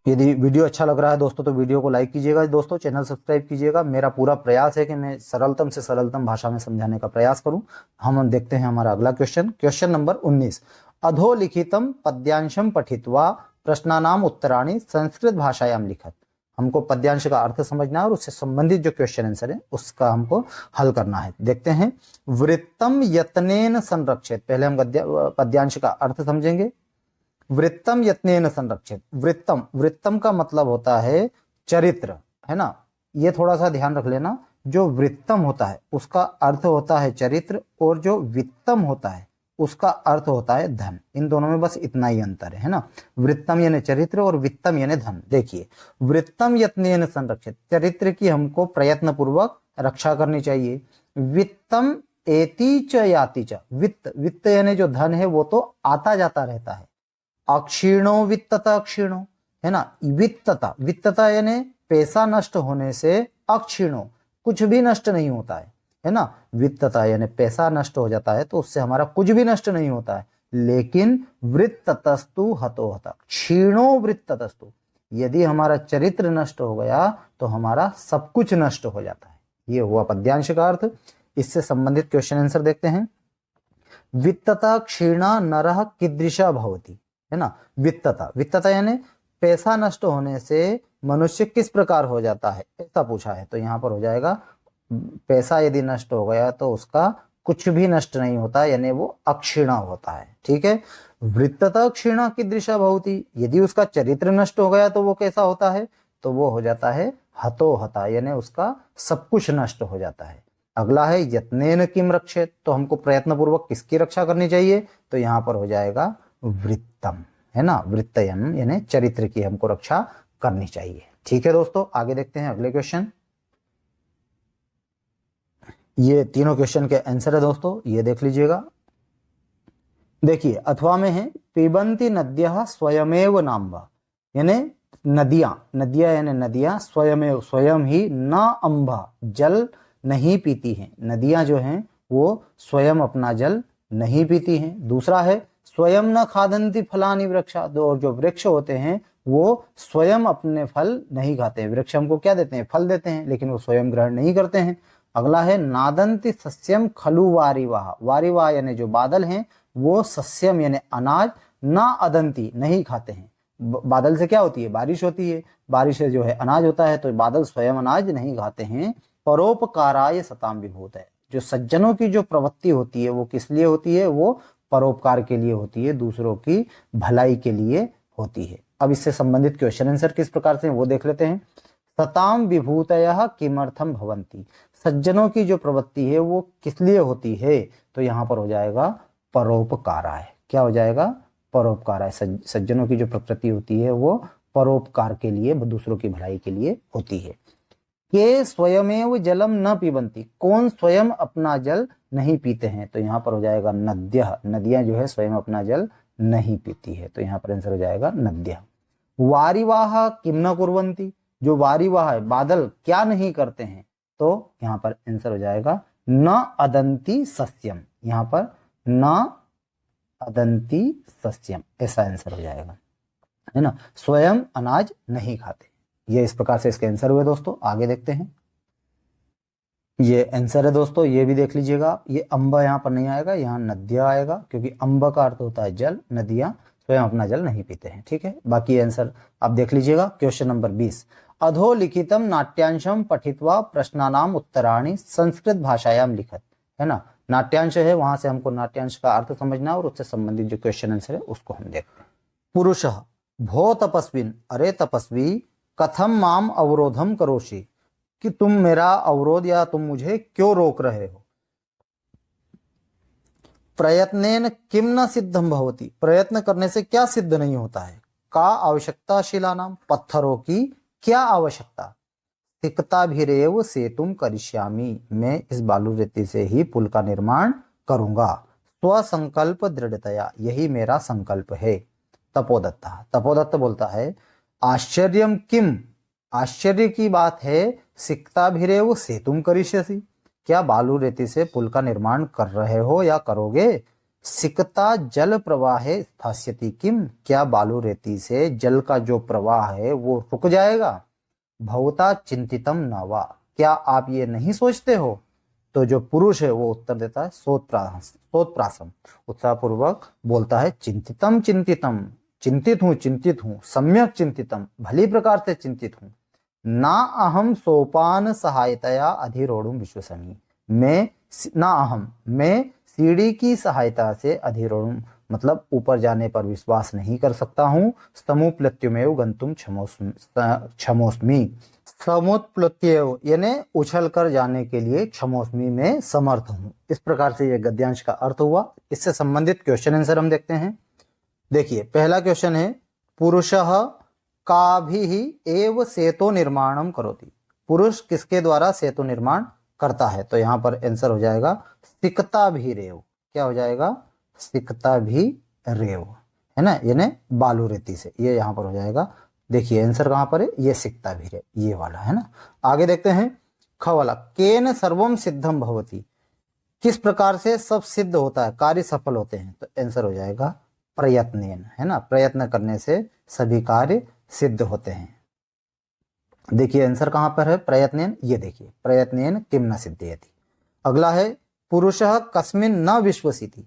यदि वीडियो अच्छा लग रहा है दोस्तों तो वीडियो को लाइक कीजिएगा दोस्तों, चैनल सब्सक्राइब कीजिएगा। मेरा पूरा प्रयास है कि मैं सरलतम से सरलतम भाषा में समझाने का प्रयास करूं। हम देखते हैं हमारा अगला क्वेश्चन, क्वेश्चन नंबर 19। अधोलिखितम पद्यांशम पठित्वा प्रश्नानाम उत्तराणि संस्कृत भाषायाम लिखत। हमको पद्यांश का अर्थ समझना है और उससे संबंधित जो क्वेश्चन आंसर है उसका हमको हल करना है। देखते हैं। वृत्तम यत्नेन संरक्षित, पहले हम पद्यांश का अर्थ समझेंगे। वृत्तम यत्नेन संरक्षित, वृत्तम, वृत्तम का मतलब होता है चरित्र, है ना। ये थोड़ा सा ध्यान रख लेना, जो वृत्तम होता है उसका अर्थ होता है चरित्र, और जो वित्तम होता है उसका अर्थ होता है धन। इन दोनों में बस इतना ही अंतर है ना। वृत्तम यानी चरित्र और वित्तम यानी धन। देखिए, वृत्तम यत्नेन संरक्षित, चरित्र की हमको प्रयत्न पूर्वक रक्षा करनी चाहिए। वित्तम एति च याति च, वित्त, वित्त यानी जो धन है वो तो आता जाता रहता है। अक्षीणो वित्तता, अक्षीणो, है ना। वित्तता, वित्तता यानी पैसा नष्ट होने से। अक्षीणो, कुछ भी नष्ट नहीं होता है ना। वित्तता यानी पैसा नष्ट हो जाता है तो उससे हमारा कुछ भी नष्ट नहीं होता है। लेकिन वृत्ततस्तु हतो हता, क्षीणो वृत्ततस्तु, यदि हमारा चरित्र नष्ट हो गया तो हमारा सब कुछ नष्ट हो जाता है। ये हुआ पद्यांश का अर्थ। इससे संबंधित क्वेश्चन आंसर देखते हैं। वित्तता क्षीणा नरः कीदृशा भवति, है ना। वित्तता, वित्तता यानी पैसा नष्ट होने से मनुष्य किस प्रकार हो जाता है, ऐसा पूछा है। तो यहाँ पर हो जाएगा पैसा यदि नष्ट हो गया तो उसका कुछ भी नष्ट नहीं होता, यानी वो अक्षीणा होता है। ठीक है। वृत्तता क्षीणा कीदृशा भवति, यदि उसका चरित्र नष्ट हो गया तो वो कैसा होता है, तो वो हो जाता है हतो हता, यानी उसका सब कुछ नष्ट हो जाता है। अगला है यत्नेन किम रक्षेत, तो हमको प्रयत्न पूर्वक किसकी रक्षा करनी चाहिए, तो यहाँ पर हो जाएगा वृत्तम, है ना। वृत्तयन यानी चरित्र की हमको रक्षा करनी चाहिए। ठीक है दोस्तों, आगे देखते हैं अगले क्वेश्चन। ये तीनों क्वेश्चन के आंसर है दोस्तों, ये देख लीजिएगा। देखिए अथवा में है पिबंती नद्यः स्वयमेव नाम्बा, यानी नदियां, नदियां यानी नदियां स्वयमेव, स्वयं ही, न अंबा, जल नहीं पीती हैं। नदियां जो हैं वो स्वयं अपना जल नहीं पीती हैं। दूसरा है स्वयं न खादंती फलानि वृक्षा, और जो वृक्ष होते हैं वो स्वयं अपने फल नहीं खाते हैं। वृक्ष हमको क्या देते हैं, फल देते हैं, लेकिन वो स्वयं ग्रहण नहीं करते हैं। अगला है नादंती सस्यम खलु वारिवाह, वारिवाह यानी जो बादल हैं वो सस्यम यानी अनाज, ना अदंती नहीं खाते हैं। बादल से क्या होती है, बारिश होती है, बारिश से जो है अनाज होता है, तो बादल स्वयं अनाज नहीं खाते हैं। परोपकाराय सताम विभूत है, जो सज्जनों की जो प्रवृत्ति होती है वो किस लिए होती है, वो परोपकार के लिए होती है, दूसरों की भलाई के लिए होती है। अब इससे संबंधित क्वेश्चन आंसर किस प्रकार से वो देख लेते हैं। सताम विभूतयः किमर्थम भवन्ति, सज्जनों की जो प्रवृत्ति है वो किस लिए होती है, तो यहाँ पर हो जाएगा परोपकाराय। क्या हो जाएगा, परोपकाराय। सज्जनों की जो प्रकृति होती है वो परोपकार के लिए, दूसरों की भलाई के लिए होती है। के स्वयमेव जलम न पीबंती, कौन स्वयं अपना जल नहीं पीते हैं, तो यहाँ पर हो जाएगा नद्यः, नदियां जो है स्वयं अपना जल नहीं पीती है, तो यहाँ पर आंसर हो जाएगा नद्यः। वारिवाह किम न कुर्वन्ति, जो वारिवाह है बादल क्या नहीं करते हैं, तो यहाँ पर आंसर हो जाएगा न अदंती सस्यम, यहाँ पर न अदंती सस्यम, ऐसा आंसर हो जाएगा, है ना। स्वयं अनाज नहीं खाते। ये इस प्रकार से इसके आंसर हुए दोस्तों। आगे देखते हैं। ये आंसर है दोस्तों, ये भी देख लीजिएगा। ये अम्बा यहाँ पर नहीं आएगा, यहाँ नदियां आएगा, क्योंकि अम्बा का अर्थ होता है जल, नदियां स्वयं अपना जल नहीं पीते हैं। ठीक है, बाकी आंसर आप देख लीजिएगा। क्वेश्चन नंबर 20, अधोलिखितम नाट्यांशम पठित्वा प्रश्नानाम उत्तराणि संस्कृत भाषायाम लिखत, है ना। नाट्यांश है, वहां से हमको नाट्यांश का अर्थ समझना और उससे संबंधित जो क्वेश्चन आंसर है उसको हम देखते हैं। पुरुषः भो तपस्विन, अरे तपस्वी, कथम माम अवरोधम करोषि, कि तुम मेरा अवरोध या तुम मुझे क्यों रोक रहे हो। प्रयत्नेन किम न सिद्धम भवति, प्रयत्न करने से क्या सिद्ध नहीं होता है। का आवश्यकता शिलानाम, पत्थरों की क्या आवश्यकता। सिकताभिरेव सेतुम करिष्यामि, मैं इस बालू रेती से ही पुल का निर्माण करूंगा। स्वसंकल्प दृढ़तया, यही मेरा संकल्प है। तपोदत्ता, तपोदत्त बोलता है आश्चर्यम किम, आश्चर्य की बात है, सिकताभिरेव सेतुम करिष्यसि, क्या बालू रेती से पुल का निर्माण कर रहे हो या करोगे। सिकता जल प्रवाहे स्थास्यति किम, क्या बालू रेती से जल का जो प्रवाह है वो रुक जाएगा। भवता चिंतितम न वा, क्या आप ये नहीं सोचते हो। तो जो पुरुष है वो उत्तर देता है सोत्प्रासम, उत्साहपूर्वक बोलता है चिंतितम चिंतितम, चिंतित हूं, सम्यक चिंतितम, भली प्रकार से चिंतित हूं। ना अहम सोपान सहायतया अधिरोढ़ुम विश्वसनी, मैं सीढ़ी की सहायता से अधिरोढ़ुम मतलब ऊपर जाने पर विश्वास नहीं कर सकता हूँ। समुप्लत्युमेव गंतुम क्षमोस्मि, समुत्प्लुत्येव यानी उछल कर जाने के लिए क्षमोस्मि में समर्थ हूँ। इस प्रकार से यह गद्यांश का अर्थ हुआ। इससे संबंधित क्वेश्चन आंसर हम देखते हैं। देखिए पहला क्वेश्चन है पुरुषः काभिः एव सेतु निर्माणम करोति, पुरुष किसके द्वारा सेतु निर्माण करता है। तो यहाँ पर आंसर हो जाएगा सिकताभिरेव, क्या हो जाएगा सिकताभिरेव, है ना, यानी बालू रेती से, ये यहाँ पर हो जाएगा। देखिए आंसर कहाँ पर है, ये सिकताभिरेव, ये वाला है ना। आगे देखते हैं ख वाला, केन सर्वम सिद्धम भवति, किस प्रकार से सब सिद्ध होता है, कार्य सफल होते हैं? तो आंसर हो जाएगा प्रयत्नेन, है ना, प्रयत्न करने से सभी कार्य सिद्ध होते हैं। देखिए आंसर कहां पर है, प्रयत्नेन, ये देखिए प्रयत्नेन किम न सिद्धयति। अगला है पुरुषः कस्मिन न विश्वसिति,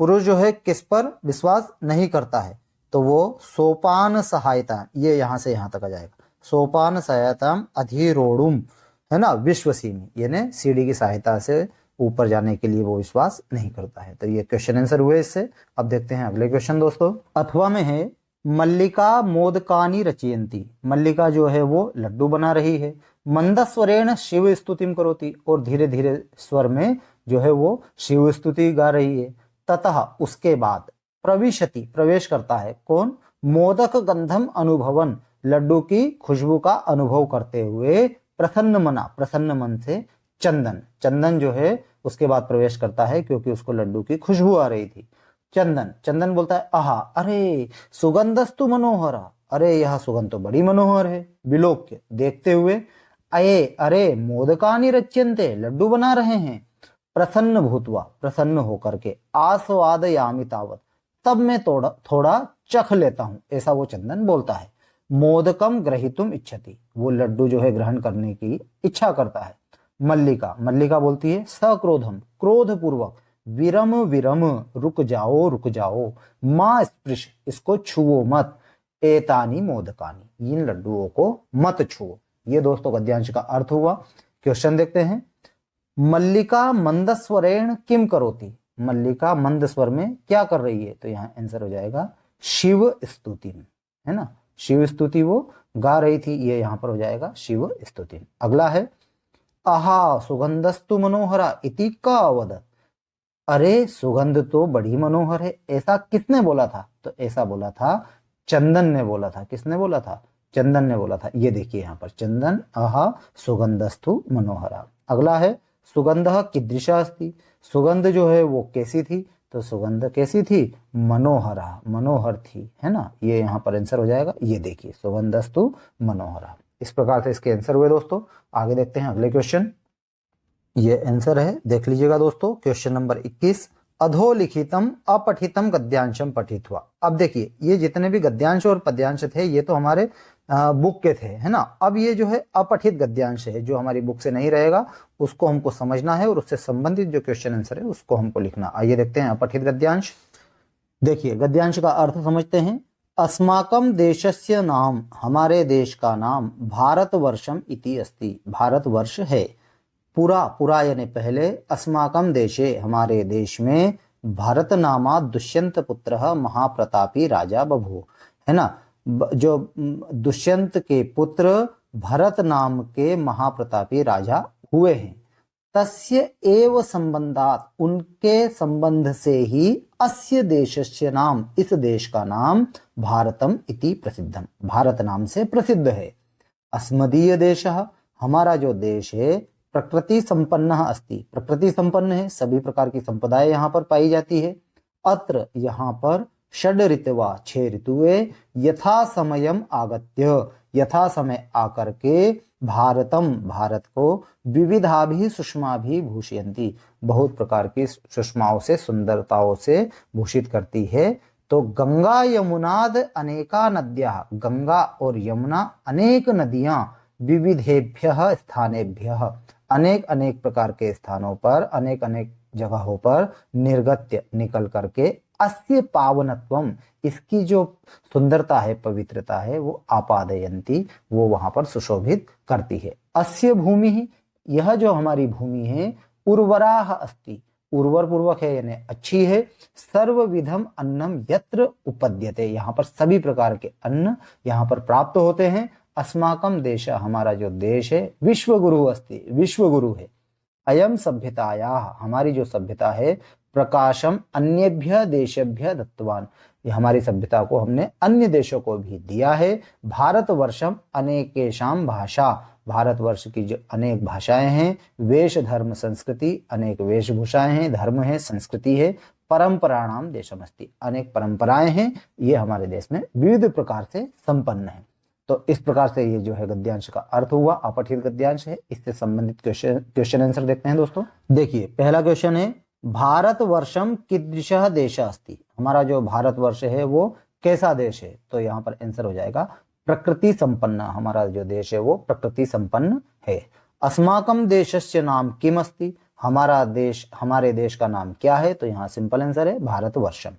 पुरुष जो है किस पर विश्वास नहीं करता है? तो वो सोपान सहायता, ये यहां से यहां तक आ जाएगा, सोपान सहायता अधिरोढ़ुम, है ना, विश्वसिमि, यानी सीढ़ी की सहायता से ऊपर जाने के लिए वो विश्वास नहीं करता है। तो ये क्वेश्चन आंसर हुए इससे। अब देखते हैं अगले क्वेश्चन दोस्तों। अथवा में है मल्लिका मोदकानी रचयंती, मल्लिका जो है वो लड्डू बना रही है, मंदस्वरेण शिव स्तुतिम करोति, और धीरे धीरे स्वर में जो है वो शिव स्तुति गा रही है। ततः उसके बाद प्रविशति, प्रवेश करता है कौन? मोदक गंधम अनुभवन, लड्डू की खुशबू का अनुभव करते हुए, प्रसन्न मना, प्रसन्न मन से, चंदन, चंदन जो है उसके बाद प्रवेश करता है क्योंकि उसको लड्डू की खुशबू आ रही थी। चंदन, चंदन बोलता है आहा, अरे सुगंधस्तु मनोहरा, अरे यह सुगंध तो बड़ी मनोहर है, विलोक्य, देखते हुए, अये अरे मोदकानि रच्यन्ते, लड्डू बना रहे हैं, प्रसन्न भूतवा, प्रसन्न होकर के, आस्वादयामि तावत, तब मैं थोड़ा थोड़ा चख लेता हूं, ऐसा वो चंदन बोलता है। मोदकम ग्रहीतुम इच्छति, वो लड्डू जो है ग्रहण करने की इच्छा करता है। मल्लिका, मल्लिका बोलती है सक्रोधम, क्रोध पूर्वक, विरम विरम, रुक जाओ रुक जाओ, मां स्पृश, इसको छुओ मत, एतानी मोदकानी, इन लड्डुओं को मत छुओ। ये दोस्तों गद्यांश का अर्थ हुआ। क्वेश्चन देखते हैं। मल्लिका मंदस्वरेण किम करोति, मल्लिका मंद स्वर में क्या कर रही है? तो यहाँ आंसर हो जाएगा शिव स्तुति, है ना, शिव स्तुति वो गा रही थी, ये यहाँ पर हो जाएगा शिव स्तुति। अगला है आहा सुगंधस्तु मनोहरा इति का अवदत्, अरे सुगंध तो बड़ी मनोहर है, ऐसा किसने बोला था? तो ऐसा बोला था चंदन ने बोला था। किसने बोला था? चंदन ने बोला था। ये देखिए यहाँ पर चंदन आहा सुगंधस्तु मनोहरा। अगला है सुगंध कीदृशा अस्ति, सुगंध जो है वो कैसी थी? तो सुगंध कैसी थी? मनोहरा, मनोहर थी, है ना, ये यहाँ पर आंसर हो जाएगा। ये देखिए सुगंधस्तु मनोहरा। इस प्रकार से इसके आंसर हुए दोस्तों। आगे देखते हैं अगले क्वेश्चन। ये आंसर है, देख लीजिएगा दोस्तों, क्वेश्चन नंबर 21, अधोलिखितम अपठितम गद्यांशम पठित्वा। अब देखिए ये जितने भी गद्यांश और पद्यांश थे ये तो हमारे बुक के थे, है ना। अब ये जो है अपठित गद्यांश है, जो हमारी बुक से नहीं रहेगा उसको हमको समझना है और उससे संबंधित जो क्वेश्चन आंसर है उसको हमको लिखना। आइए देखते हैं अपठित गद्यांश। देखिए गद्यांश का अर्थ समझते हैं। अस्माकं देशस्य नाम, हमारे देश का नाम, भारतवर्षम इति अस्ति, भारतवर्ष है। पुरा, पुरा यानी पहले, अस्माकं देशे, हमारे देश में, भारत नामा दुष्यंत पुत्र महाप्रतापी राजा बभूव, है ना, जो दुष्यंत के पुत्र भरत नाम के महाप्रतापी राजा हुए हैं। तस्य एव संबंधात, उनके संबंध से ही अस्य देशस्य नाम, इस देश का नाम भारतम इति प्रसिद्धम, भारत नाम से प्रसिद्ध है। अस्मदीय देशः, हमारा जो देश है, प्रकृति संपन्न अस्ति, प्रकृति संपन्न है, सभी प्रकार की संपदाएं यहाँ पर पाई जाती है। अत्र, यहाँ पर, षड ऋतवा, 6 ऋतुएं, यथा समयम आगत्य, यथा समय आकर के, भारतम, भारत को, विविधाभि सुषमाभि भूषयन्ति, बहुत प्रकार की सुषमाओं से, सुंदरताओं से भूषित करती है। तो गंगा यमुनाद अनेका नद्या, गंगा और यमुना अनेक नदियां, विविधेभ्यः स्थानेभ्यः, अनेक अनेक प्रकार के स्थानों पर, अनेक अनेक जगहों पर निर्गत्य, निकल करके, अस्य पावनत्वम, इसकी जो सुंदरता है, पवित्रता है, वो आपादयन्ति, वो वहां पर सुशोभित करती है। अस्य भूमि, यह जो हमारी भूमि है, उर्वराः अस्ति, उर्वर पूर्वक है यानी अच्छी है। सर्वविधम अन्नम यत्र उपद्यते, यहाँ पर सभी प्रकार के अन्न यहाँ पर प्राप्त होते हैं। अस्माकं देश, हमारा जो देश है, विश्वगुरु अस्ति, विश्वगुरु है। अयम सभ्यताया, हमारी जो सभ्यता है, प्रकाशम अन्येभ्य देशेभ्य दत्तवान, ये हमारी सभ्यता को हमने अन्य देशों को भी दिया है। भारतवर्षम अनेकेशाम भाषा, भारतवर्ष की जो अनेक भाषाएं हैं। वेश धर्म संस्कृति, अनेक वेशभूषाएं हैं, धर्म है, संस्कृति है। परंपराणाम देशमस्ति, अनेक परंपराएं हैं, ये हमारे देश में विविध प्रकार से संपन्न है। तो इस प्रकार से ये जो है गद्यांश का अर्थ हुआ, अपठित गद्यांश है। इससे संबंधित क्वेश्चन आंसर देखते हैं दोस्तों। देखिए पहला क्वेश्चन है, भारत वर्षम कीदृशः देशः अस्ति। हमारा जो भारतवर्ष है वो कैसा देश है? तो यहाँ पर आंसर हो जाएगा प्रकृति संपन्न। हमारा जो देश है वो प्रकृति संपन्न है। अस्माकं देशस्य नाम किम अस्ति। हमारा देश, हमारे देश का नाम क्या है? तो यहाँ सिंपल आंसर है भारतवर्षम।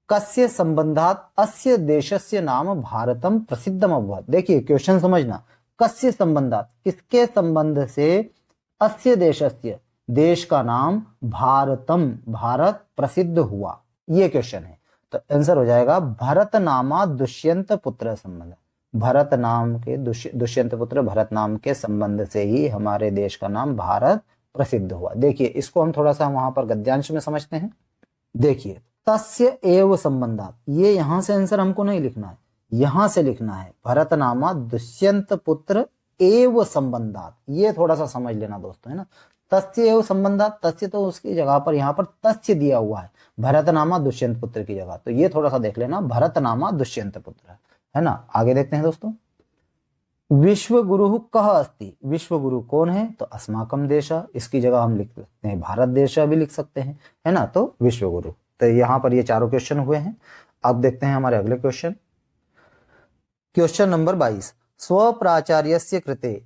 कस्य संबंधात अस्य देशस्य नाम भारतम प्रसिद्धम अभवत्। देखिए क्वेश्चन समझना, कस्य संबंधात, किसके संबंध से, अस्य देशस्य, देश का नाम भारतम, भारत प्रसिद्ध हुआ, ये क्वेश्चन है। तो आंसर हो जाएगा भरत नामा दुष्यंत पुत्र संबंध। भरत नाम के दुष्यंत पुत्र भरत नाम के संबंध से ही हमारे देश का नाम भारत प्रसिद्ध हुआ। देखिए इसको हम थोड़ा सा वहां पर गद्यांश में समझते हैं। देखिए तस्य एव संबंधात, ये यहां से आंसर हमको नहीं लिखना है, यहां से लिखना है भरत नामा दुष्यंत पुत्र एव संबंधात। ये थोड़ा सा समझ लेना दोस्तों, है ना। तस्य एव संबंधात, तस्य तो उसकी जगह पर यहाँ पर तस्य दिया हुआ है, भरत नामा दुष्यंत पुत्र की जगह। तो ये थोड़ा सा देख लेना, भरत नामा दुष्यंत पुत्र, है ना। आगे देखते हैं दोस्तों। विश्व गुरु कह अस्ति। विश्व गुरु कौन है? तो अस्माकम देश, इसकी जगह हम लिख सकते हैं भारत देश भी लिख सकते हैं, है ना। तो विश्व गुरु। तो यहाँ पर ये चारों क्वेश्चन हुए हैं। अब देखते हैं हमारे अगले क्वेश्चन। क्वेश्चन नंबर 22, स्व प्राचार्यस्य कृते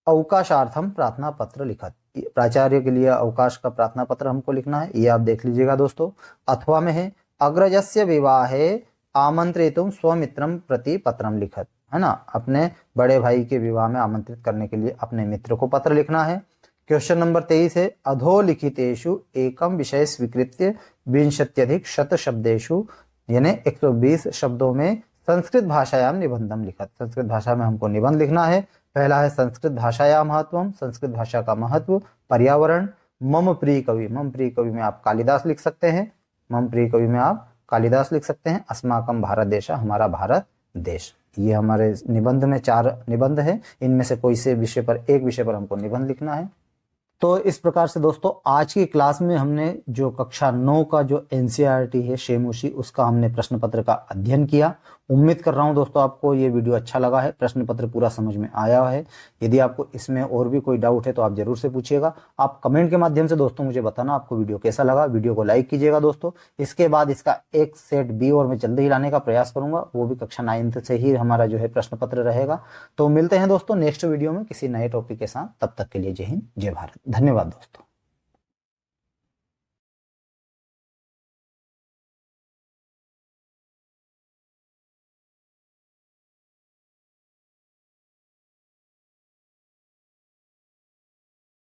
अवकाशार्थम प्रार्थना पत्र लिखत। प्राचार्य के लिए अवकाश का प्रार्थना पत्र हमको लिखना है, ये आप देख लीजिएगा दोस्तों। अथवा में है अग्रजस्य विवाहे आमंत्रितुम स्वमित्रम प्रति पत्रम लिखत, है ना। अपने बड़े भाई के विवाह में आमंत्रित करने के लिए अपने मित्र को पत्र लिखना है। क्वेश्चन नंबर 23 है अधोलिखितेषु एकम विषय स्वीकृत्य 20+ शब्देषु, यानी 120 शब्दों में संस्कृत भाषायाम निबंधम लिखत। संस्कृत भाषा में हमको निबंध लिखना है। पहला है संस्कृत भाषाया महत्वम, संस्कृत भाषा का महत्व, पर्यावरण, मम प्रिय कवि। मम प्रिय कवि में आप कालिदास लिख सकते हैं, मम प्रिय कवि में आप कालिदास लिख सकते हैं। अस्माकम भारत देश, हमारा भारत देश। ये हमारे निबंध में 4 निबंध है, इनमें से कोई से विषय पर, एक विषय पर हमको निबंध लिखना है। तो इस प्रकार से दोस्तों आज की क्लास में हमने जो कक्षा 9 का जो एनसीईआरटी है शेमूशी, उसका हमने प्रश्न पत्र का अध्ययन किया। उम्मीद कर रहा हूं दोस्तों आपको ये वीडियो अच्छा लगा है, प्रश्न पत्र पूरा समझ में आया है। यदि आपको इसमें और भी कोई डाउट है तो आप जरूर से पूछिएगा। आप कमेंट के माध्यम से दोस्तों मुझे बताना आपको वीडियो कैसा लगा। वीडियो को लाइक कीजिएगा दोस्तों। इसके बाद इसका एक सेट बी और मैं जल्दी ही लाने का प्रयास करूंगा, वो भी कक्षा 9 से ही हमारा जो है प्रश्न पत्र रहेगा। तो मिलते हैं दोस्तों नेक्स्ट वीडियो में किसी नए टॉपिक के साथ। तब तक के लिए जय हिंद, जय भारत, धन्यवाद दोस्तों।